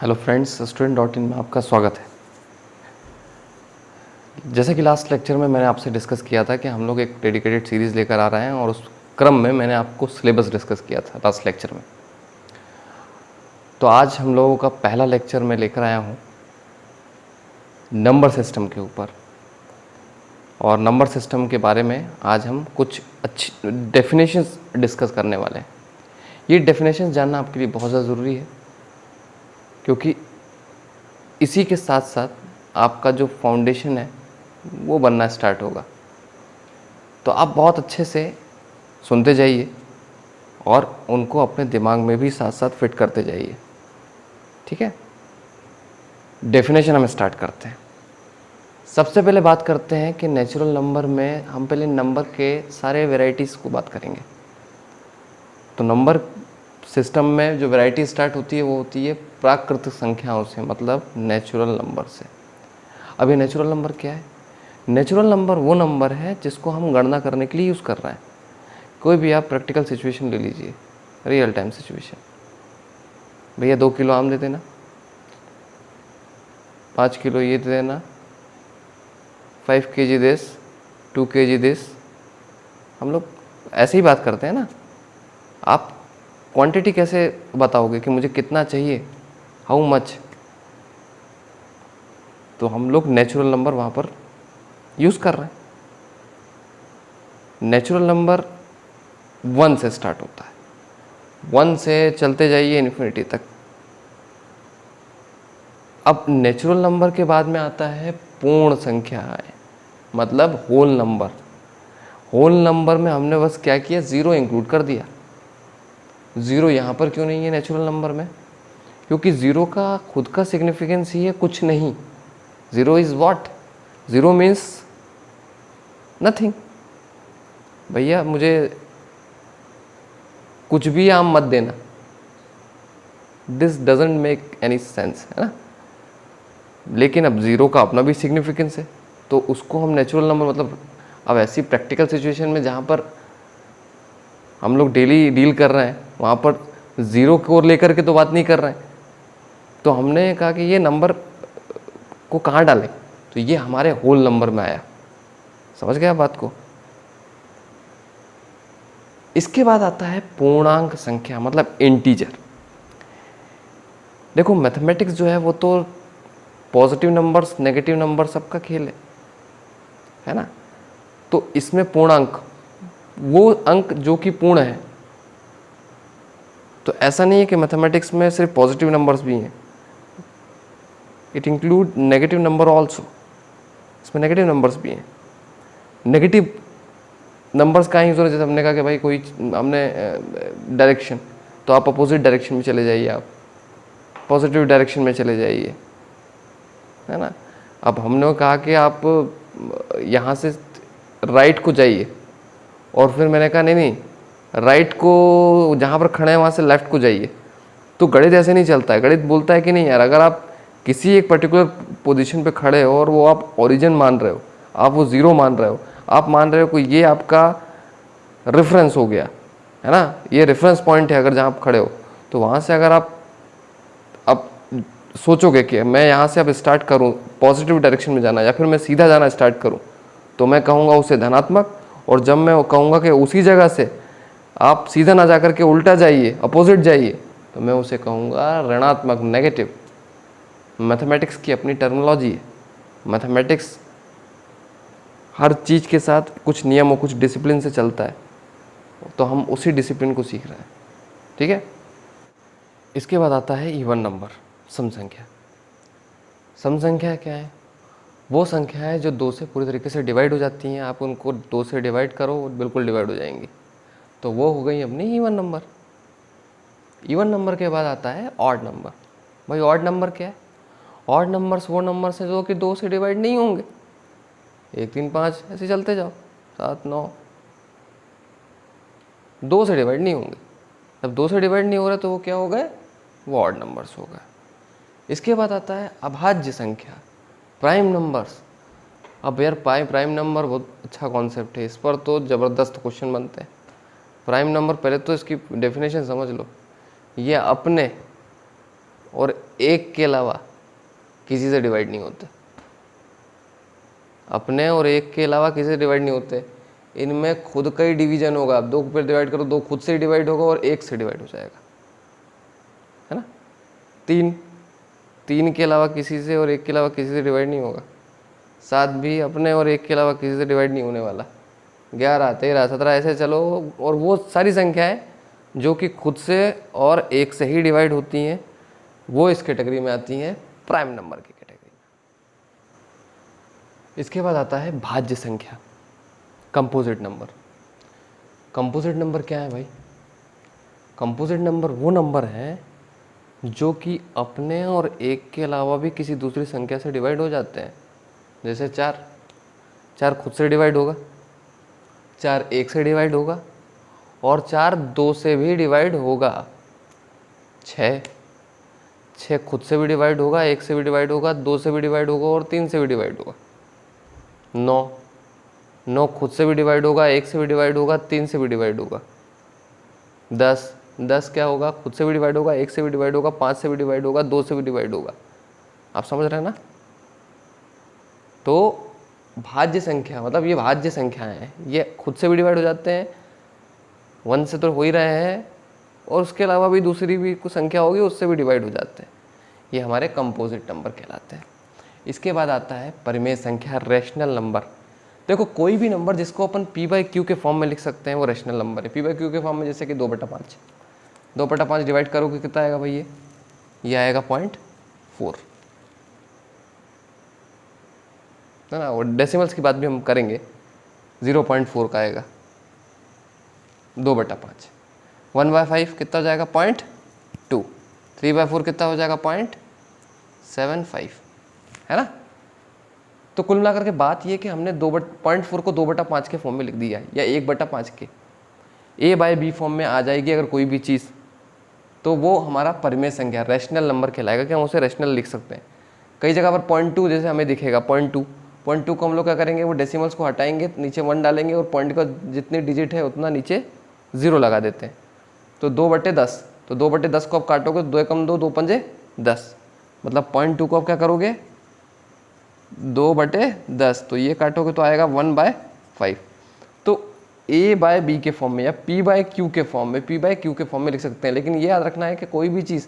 Hello friends, student.in में आपका स्वागत है। जैसे कि लास्ट लेक्चर में मैंने आपसे डिस्कस किया था कि हम लोग एक डेडिकेटेड सीरीज़ लेकर आ रहे हैं और उस क्रम में मैंने आपको सिलेबस डिस्कस किया था लास्ट लेक्चर में। तो आज हम लोगों का पहला लेक्चर मैं लेकर आया हूँ नंबर सिस्टम के ऊपर, और नंबर सिस्टम के बारे में आज हम कुछ अच्छी डेफिनेशंस डिस्कस करने वाले हैं। ये डेफिनेशंस जानना आपके लिए बहुत ज़्यादा ज़रूरी है, क्योंकि इसी के साथ साथ आपका जो फाउंडेशन है वो बनना स्टार्ट होगा। तो आप बहुत अच्छे से सुनते जाइए और उनको अपने दिमाग में भी साथ साथ फिट करते जाइए, ठीक है। डेफिनेशन हम स्टार्ट करते हैं। सबसे पहले बात करते हैं कि नेचुरल नंबर में हम पहले नंबर के सारे वैरायटीज़ को बात करेंगे। तो नंबर सिस्टम में जो वैरायटी स्टार्ट होती है वो होती है प्राकृतिक संख्याओं से, मतलब नेचुरल नंबर से। अब ये नेचुरल नंबर क्या है? नेचुरल नंबर वो नंबर है जिसको हम गणना करने के लिए यूज़ कर रहे हैं। कोई भी आप प्रैक्टिकल सिचुएशन ले लीजिए, रियल टाइम सिचुएशन। भैया 2 किलो आम दे देना, 5 किलो ये दे देना, 5 kg दिस, 2 kg दिस। हम लोग ऐसे ही बात करते हैं ना। आप क्वांटिटी कैसे बताओगे कि मुझे कितना चाहिए, हाउ मच? तो हम लोग नेचुरल नंबर वहाँ पर यूज़ कर रहे हैं। नेचुरल नंबर 1 से स्टार्ट होता है, 1 से चलते जाइए इन्फिनिटी तक। अब नेचुरल नंबर के बाद में आता है पूर्ण संख्याएं, मतलब होल नंबर। होल नंबर में हमने बस क्या किया, ज़ीरो इंक्लूड कर दिया। ज़ीरो यहाँ पर क्यों नहीं है नेचुरल नंबर में? क्योंकि ज़ीरो का खुद का सिग्निफिकेंस ही है कुछ नहीं। Zero is what? Zero means nothing. भैया मुझे कुछ भी आम मत देना, this doesn't make any sense, है ना। लेकिन अब ज़ीरो का अपना भी सिग्निफिकेंस है, तो उसको हम नेचुरल नंबर, मतलब अब ऐसी प्रैक्टिकल सिचुएशन में जहाँ पर हम लोग डेली डील कर रहे हैं, वहाँ पर ज़ीरो को लेकर के तो बात नहीं कर रहे हैं। तो हमने कहा कि ये नंबर को कहाँ डालें, तो ये हमारे होल नंबर में आया। समझ गया बात को? इसके बाद आता है पूर्णांक संख्या, मतलब इंटीजर। देखो मैथमेटिक्स जो है वो तो पॉजिटिव नंबर्स नेगेटिव नंबर सबका खेल है ना। तो इसमें पूर्णांक वो अंक जो कि पूर्ण है। तो ऐसा नहीं है कि मैथमेटिक्स में सिर्फ पॉजिटिव नंबर्स भी हैं, it include negative number also. इसमें नेगेटिव नंबर्स भी हैं। नेगेटिव नंबर्स का ही जरूरत, जैसे हमने कहा कि भाई कोई हमने डायरेक्शन, तो आप अपोजिट डायरेक्शन में चले जाइए, आप पॉजिटिव डायरेक्शन में चले जाइए, है ना। अब हमने कहा कि आप यहाँ से राइट को जाइए, और फिर मैंने कहा नहीं राइट को जहाँ पर खड़े हैं वहाँ से लेफ़्ट को जाइए। तो गणित ऐसे नहीं चलता है। गणित बोलता है कि नहीं यार, अगर आप किसी एक पर्टिकुलर पोजीशन पे खड़े हो और वो आप ओरिजिन मान रहे हो, आप वो ज़ीरो मान रहे हो, आप मान रहे हो कि ये आपका रेफरेंस हो गया, है ना, ये रेफरेंस पॉइंट है अगर जहाँ आप खड़े हो, तो वहाँ से अगर आप अब सोचोगे कि मैं यहाँ से अब स्टार्ट करूँ पॉजिटिव डायरेक्शन में जाना, या फिर मैं सीधा जाना स्टार्ट करूँ, तो मैं कहूँगा उसे धनात्मक। और जब मैं कहूँगा कि उसी जगह से आप सीधा ना जाकर के उल्टा जाइए, अपोजिट जाइए, तो मैं उसे कहूँगा ऋणात्मक, नेगेटिव। मैथमेटिक्स की अपनी टर्मिनोलॉजी है। मैथमेटिक्स हर चीज़ के साथ कुछ नियम और कुछ डिसिप्लिन से चलता है, तो हम उसी डिसिप्लिन को सीख रहे हैं, ठीक है। इसके बाद आता है इवन नंबर, सम संख्या। सम संख्या क्या है? वो संख्या है जो 2 से पूरी तरीके से डिवाइड हो जाती हैं। आप उनको 2 से डिवाइड करो, बिल्कुल डिवाइड हो जाएंगी, तो वो हो गई अपनी इवन नंबर। इवन नंबर के बाद आता है ऑड नंबर। भाई ऑड नंबर क्या है? ऑड नंबर्स वो नंबर्स हैं जो कि 2 से डिवाइड नहीं होंगे। 1 3 5 ऐसे चलते जाओ, 7 9, 2 से डिवाइड नहीं होंगे। जब 2 से डिवाइड नहीं हो रहा तो वो क्या हो गए? वो ऑड नंबर्स हो गए। इसके बाद आता है अभाज्य संख्या, प्राइम नंबर्स। अब यार प्राइम नंबर बहुत अच्छा कॉन्सेप्ट है, इस पर तो ज़बरदस्त क्वेश्चन बनते हैं। प्राइम नंबर, पहले तो इसकी डेफिनेशन समझ लो। ये अपने और 1 के अलावा किसी से डिवाइड नहीं होते, अपने और 1 के अलावा किसी से डिवाइड नहीं होते। इनमें खुद का ही डिवीजन होगा, आप 2 पर डिवाइड करो, 2 खुद से डिवाइड होगा और 1 से डिवाइड हो जाएगा, है ना। 3 के अलावा किसी से और 1 के अलावा किसी से डिवाइड नहीं होगा। 7 भी अपने और 1 के अलावा किसी से डिवाइड नहीं होने वाला। 11, 13, 17 ऐसे चलो, और वो सारी संख्याएं जो कि खुद से और 1 से ही डिवाइड होती हैं वो इस कैटेगरी में आती हैं, प्राइम नंबर की कैटेगरी में। इसके बाद आता है भाज्य संख्या, कंपोजिट नंबर। कंपोजिट नंबर क्या है भाई? कंपोजिट नंबर वो नंबर है जो कि अपने और 1 के अलावा भी किसी दूसरी संख्या से डिवाइड हो जाते हैं। जैसे 4 खुद से डिवाइड होगा, 4 1 से डिवाइड होगा, और 4 2 से भी डिवाइड होगा। 6 खुद से भी डिवाइड होगा, 1 से भी डिवाइड होगा, 2 से भी डिवाइड होगा और 3 से भी डिवाइड होगा। 9 खुद से भी डिवाइड होगा, 1 से भी डिवाइड होगा, 3 से भी डिवाइड होगा। 10 क्या होगा? खुद से भी डिवाइड होगा, 1 से भी डिवाइड होगा, 5 से भी डिवाइड होगा, 2 से भी डिवाइड होगा। आप समझ रहे हैं ना? तो भाज्य संख्या मतलब ये भाज्य संख्याएं हैं, ये खुद से भी डिवाइड हो जाते हैं, 1 से तो हो ही रहे हैं, और उसके अलावा भी दूसरी भी कुछ संख्या होगी उससे भी डिवाइड हो जाते हैं। ये हमारे कंपोजिट नंबर कहलाते हैं। इसके बाद आता है परिमेय संख्या, रैशनल नंबर। देखो कोई भी नंबर जिसको अपन p/q के फॉर्म में लिख सकते हैं वो रैशनल नंबर है। p/q के फॉर्म में जैसे कि 2/5, 2/5 डिवाइड करोगे कितना आएगा भाई? ये आएगा 0.4, है ना। और डेसिमल्स की बात भी हम करेंगे, 0.4 का आएगा 2/5। 1/5 कितना हो जाएगा? 0.2। 3/4 कितना हो जाएगा? 0.75, है ना। तो कुल मिलाकर के बात ये कि हमने 0.4 को 2/5 के फॉर्म में लिख दिया है, या 1/5 के a/b फॉर्म में आ जाएगी अगर कोई भी चीज़, तो वो हमारा परिमेय संख्या, रैशनल नंबर कहलाएगा कि हम उसे रैशनल लिख सकते हैं। कई जगह पर 0.2 जैसे हमें दिखेगा, 0.2 को हम लोग क्या करेंगे, वो डेसिमल्स को हटाएंगे, नीचे 1 डालेंगे और पॉइंट का जितनी डिजिट है उतना नीचे 0 लगा देते हैं। तो 2/10, तो 2/10 को आप काटोगे, 2 कम 2, 2 पंजे 10, मतलब 0.2 को आप क्या करोगे, 2/10, तो ये काटोगे तो आएगा 1/5। तो a/b के फॉर्म में या p/q के फॉर्म में, p/q के फॉर्म में लिख सकते हैं। लेकिन ये याद रखना है कि कोई भी चीज़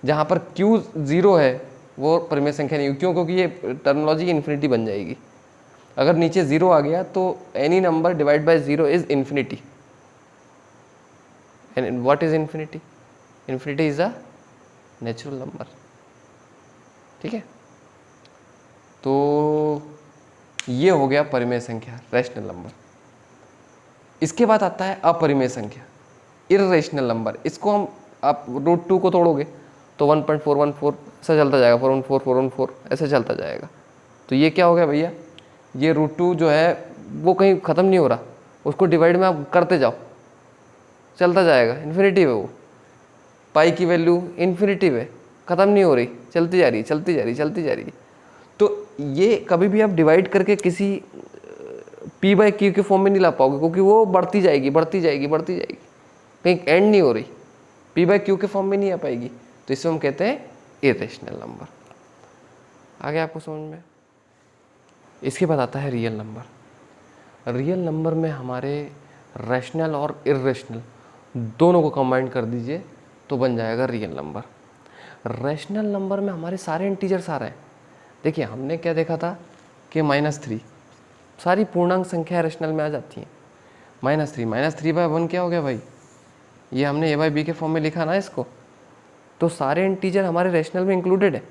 जहाँ पर q 0 है वो परिमेय संख्या नहीं, क्यों? क्योंकि ये टर्मिनोलॉजी इन्फिनिटी बन जाएगी। अगर नीचे 0 आ गया तो any number divide by 0 is infinity. And what is infinity? Infinity is a natural number, ठीक है। तो ये हो गया परिमेय संख्या, रैशनल नंबर। इसके बाद आता है अपरिमेय संख्या, इर्रेशनल नंबर। इसको हम, आप √2 को तोड़ोगे तो 1.414 ऐसा चलता जाएगा, 414 414 ऐसे चलता जाएगा। तो ये क्या हो गया भैया? ये √2 जो है वो कहीं ख़त्म नहीं हो रहा, उसको डिवाइड में आप करते जाओ, चलता जाएगा, इन्फिनिटी है वो। पाई की वैल्यू इन्फिनिटी है, ख़त्म नहीं हो रही, चलती जा रही, चलती जा रही, चलती जा रही। तो ये कभी भी आप डिवाइड करके किसी p/q के फॉर्म में नहीं ला पाओगे, क्योंकि वो बढ़ती जाएगी, बढ़ती जाएगी, बढ़ती जाएगी, कहीं एंड नहीं हो रही, p/q के फॉर्म में नहीं आ पाएगी। तो इसे हम कहते हैं इरेशनल नंबर। आ गया आपको समझ में? इसके बाद आता है रियल नंबर। रियल नंबर में हमारे रैशनल और इरेशनल दोनों को कंबाइन कर दीजिए तो बन जाएगा रियल नंबर। रैशनल नंबर में हमारे सारे इंटीजर्स आ रहे हैं। देखिए हमने क्या देखा था कि -3 सारी पूर्णांक संख्या रैशनल में आ जाती हैं। -3/1 क्या हो गया भाई? ये हमने a/b के फॉर्म में लिखा ना इसको, तो सारे इंटीजर हमारे रैशनल में इंक्लूडेड है।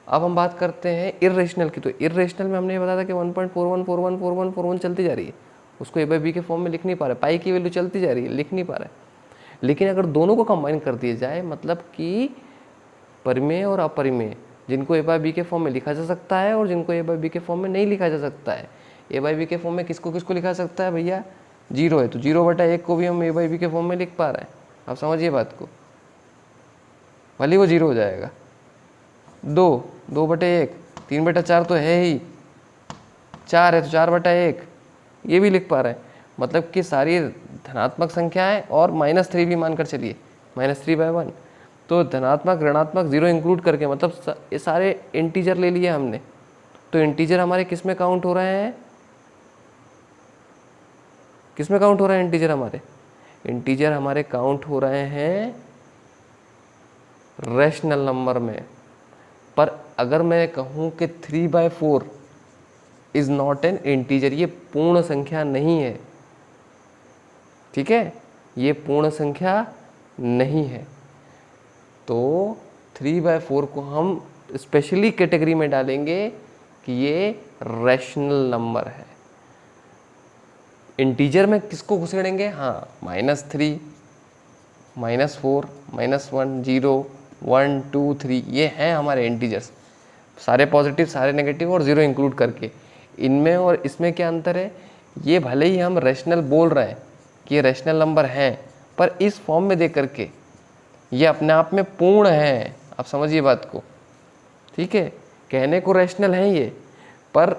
अब हम बात करते हैं इर्रेशनल की। तो इर्रेशनल में हमने ये बताया था कि 1.41414141 चलती जा रही है, उसको a/b के फॉर्म में लिख नहीं पा रहे, पाई की वैल्यू चलती जा रही है, लिख नहीं पा रहे। लेकिन अगर दोनों को कंबाइन कर दिया जाए, मतलब कि परिमेय और अपरिमेय, जिनको a/b के फॉर्म में लिखा जा सकता है और जिनको a/b के फॉर्म में नहीं लिखा जा सकता है। a/b के फॉर्म में किसको किसको लिखा जा सकता है भैया? 0 है तो 0/1 को भी हम a/b के फॉर्म में लिख पा रहे हैं। आप समझिए बात को, भले वो 0 हो जाएगा। 2/1, 3/4 तो है ही, 4 है तो 4/1 ये भी लिख पा रहे हैं। मतलब कि सारी धनात्मक संख्याएं और -3 भी मानकर चलिए, -3/1, तो धनात्मक ऋणात्मक जीरो इंक्लूड करके, मतलब ये सारे इंटीजर ले लिए हमने। तो इंटीजर हमारे किस में काउंट हो रहे हैं, किस में काउंट हो रहे हैं इंटीजर हमारे? इंटीजर हमारे काउंट हो रहे हैं रैशनल नंबर में। पर अगर मैं कहूँ कि 3/4 इज नॉट एन इंटीजर, ये पूर्ण संख्या नहीं है, ठीक है, ये पूर्ण संख्या नहीं है, तो 3/4 को हम स्पेशली कैटेगरी में डालेंगे कि ये रैशनल नंबर है। इंटीजर में किसको घुसेड़ेंगे? हाँ, -3, -4, -1, 0, 1, 2, 3, ये हैं हमारे इंटीजर्स, सारे पॉजिटिव सारे नेगेटिव और ज़ीरो इंक्लूड करके। इनमें और इसमें क्या अंतर है? ये भले ही हम रैशनल बोल रहे हैं कि ये रैशनल नंबर हैं, पर इस फॉर्म में दे करके ये अपने आप में पूर्ण हैं। आप समझिए बात को, ठीक है, कहने को रैशनल हैं ये, पर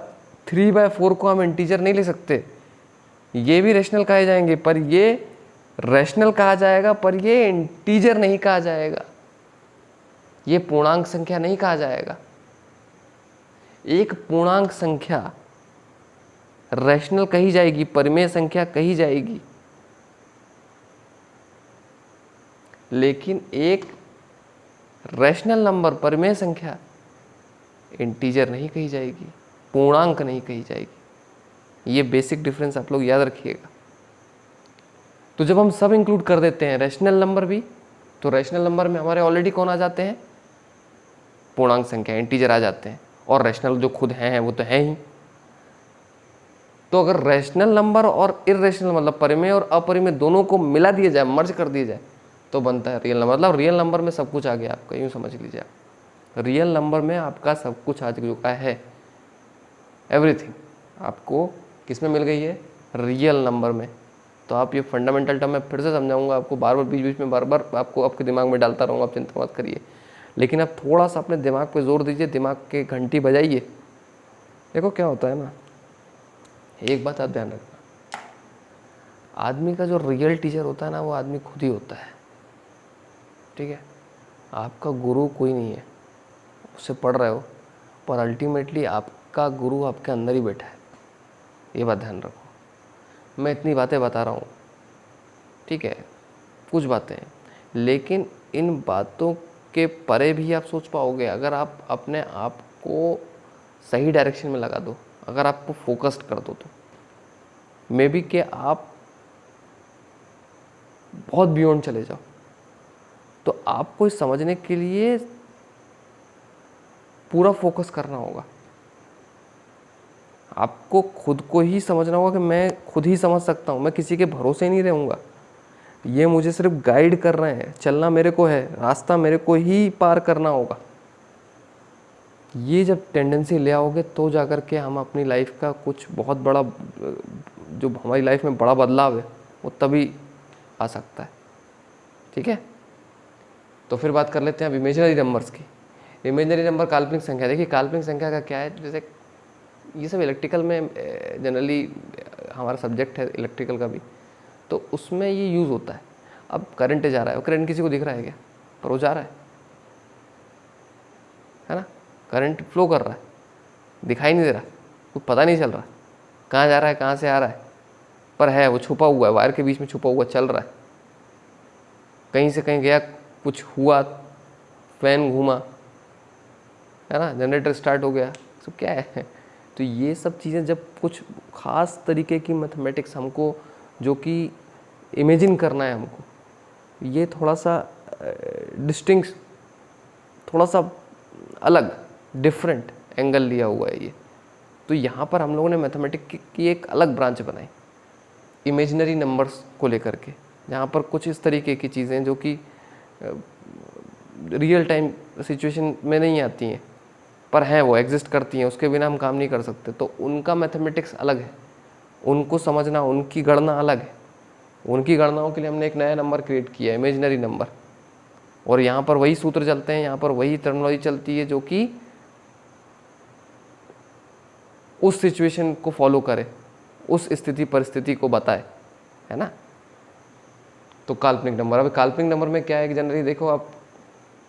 3/4 को हम इंटीजर नहीं ले सकते। ये भी रैशनल कहे जाएंगे, पर ये रैशनल कहा जाएगा, पर ये इंटीजर नहीं कहा जाएगा, ये पूर्णांक संख्या नहीं कहा जाएगा। एक पूर्णांक संख्या रैशनल कही जाएगी, परिमेय संख्या कही जाएगी, लेकिन एक रैशनल नंबर परिमेय संख्या इंटीजर नहीं कही जाएगी, पूर्णांक नहीं कही जाएगी। ये बेसिक डिफरेंस आप लोग याद रखिएगा। तो जब हम सब इंक्लूड कर देते हैं रैशनल नंबर भी, तो रैशनल नंबर में हमारे ऑलरेडी कौन आ जाते हैं? पूर्णांक संख्या, इंटीजर आ जाते हैं, और रैशनल जो खुद हैं वो तो हैं ही। तो अगर रैशनल नंबर और इर्रेशनल मतलब परिमेय और अपरिमेय दोनों को मिला दिया जाए, मर्ज कर दिया जाए, तो बनता है रियल नंबर। मतलब रियल नंबर में सब कुछ आ गया आपका, यूँ समझ लीजिए आप, रियल नंबर में आपका सब कुछ आ चुका है, एवरीथिंग आपको किस में मिल गई है? रियल नंबर में। तो आप ये फंडामेंटल टर्म मैं फिर से समझाऊंगा आपको, बार बार बीच बीच में बार बार आपको आपके दिमाग में डालता रहूँगा, आप चिंता मत करिए, लेकिन आप थोड़ा सा अपने दिमाग पे जोर दीजिए, दिमाग के घंटी बजाइए। देखो क्या होता है ना, एक बात आप ध्यान रखना, आदमी का जो रियल टीचर होता है ना, वो आदमी खुद ही होता है, ठीक है। आपका गुरु कोई नहीं है, उससे पढ़ रहे हो, पर अल्टीमेटली आपका गुरु आपके अंदर ही बैठा है, ये बात ध्यान रखो। मैं इतनी बातें बता रहा हूँ, ठीक है, कुछ बातें, लेकिन इन बातों के परे भी आप सोच पाओगे अगर आप अपने आप को सही डायरेक्शन में लगा दो, अगर आपको फोकस्ड कर दो, तो मे बी कि आप बहुत बियॉन्ड चले जाओ। तो आपको इस समझने के लिए पूरा फोकस करना होगा, आपको खुद को ही समझना होगा कि मैं खुद ही समझ सकता हूँ, मैं किसी के भरोसे नहीं रहूँगा, ये मुझे सिर्फ गाइड कर रहे हैं, चलना मेरे को है, रास्ता मेरे को ही पार करना होगा। ये जब टेंडेंसी ले आओगे तो जाकर के हम अपनी लाइफ का कुछ बहुत बड़ा, जो हमारी लाइफ में बड़ा बदलाव है, वो तभी आ सकता है, ठीक है। तो फिर बात कर लेते हैं अब इमेजिनरी नंबर्स की। इमेजिनरी नंबर काल्पनिक संख्या। देखिए काल्पनिक संख्या का क्या है, जैसे ये सब इलेक्ट्रिकल में जनरली हमारा सब्जेक्ट है इलेक्ट्रिकल का भी, तो उसमें ये यूज़ होता है। अब करंट जा रहा है, करंट किसी को दिख रहा है क्या? पर वो जा रहा है ना, करंट फ्लो कर रहा है, दिखाई नहीं दे रहा, कुछ पता नहीं चल रहा कहाँ जा रहा है, कहाँ से आ रहा है, पर है वो छुपा हुआ है, वायर के बीच में छुपा हुआ चल रहा है, कहीं से कहीं गया, कुछ हुआ, फैन घूमा, है ना, जनरेटर स्टार्ट हो गया, सब क्या है। तो ये सब चीज़ें जब कुछ ख़ास तरीके की मैथमेटिक्स हमको, जो कि इमेजिन करना है हमको, ये थोड़ा सा डिस्टिंक्ट, थोड़ा सा अलग डिफरेंट एंगल लिया हुआ है ये। तो यहाँ पर हम लोगों ने मैथमेटिक्स की एक अलग ब्रांच बनाई इमेजिनरी नंबर्स को लेकर के, जहाँ पर कुछ इस तरीके की चीज़ें जो कि रियल टाइम सिचुएशन में नहीं आती हैं, पर हैं, वो एग्जिस्ट करती हैं, उसके बिना हम काम नहीं कर सकते। तो उनका मैथमेटिक्स अलग है, उनको समझना, उनकी गणना अलग है। उनकी गणनाओं के लिए हमने एक नया नंबर क्रिएट किया है, इमेजिनरी नंबर, और यहाँ पर वही सूत्र चलते हैं, यहाँ पर वही टर्मिनोलॉजी चलती है जो कि उस सिचुएशन को फॉलो करे, उस स्थिति परिस्थिति को बताए, है ना। तो काल्पनिक नंबर, अब काल्पनिक नंबर में क्या है कि जनरली देखो आप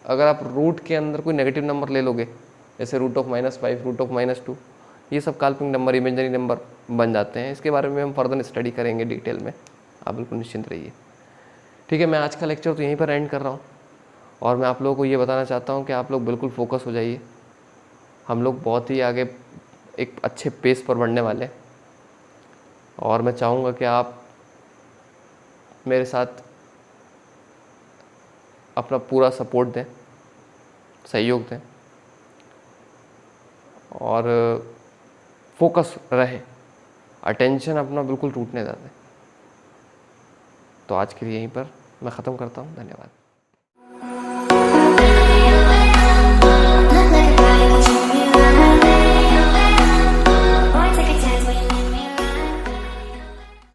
अगर आप रूट के अंदर कोई नेगेटिव नंबर ले लोगे, जैसे √5, √2, ये सब काल्पनिक नंबर, इमेजनरी नंबर बन जाते हैं। इसके बारे में हम फर्दर स्टडी करेंगे डिटेल में, आप बिल्कुल निश्चिंत रहिए। ठीक है, मैं आज का लेक्चर तो यहीं पर एंड कर रहा हूँ और मैं आप लोगों को ये बताना चाहता हूँ कि आप लोग बिल्कुल फोकस हो जाइए। हम लोग बहुत ही आगे एक अच्छे पेस पर बढ़ने वाले हैं और मैं चाहूँगा कि आप मेरे साथ अपना पूरा सपोर्ट दें, सहयोग दें और फोकस रहे, अटेंशन अपना बिल्कुल टूटने ना दें। तो आज के लिए यहीं पर मैं ख़त्म करता हूँ। धन्यवाद।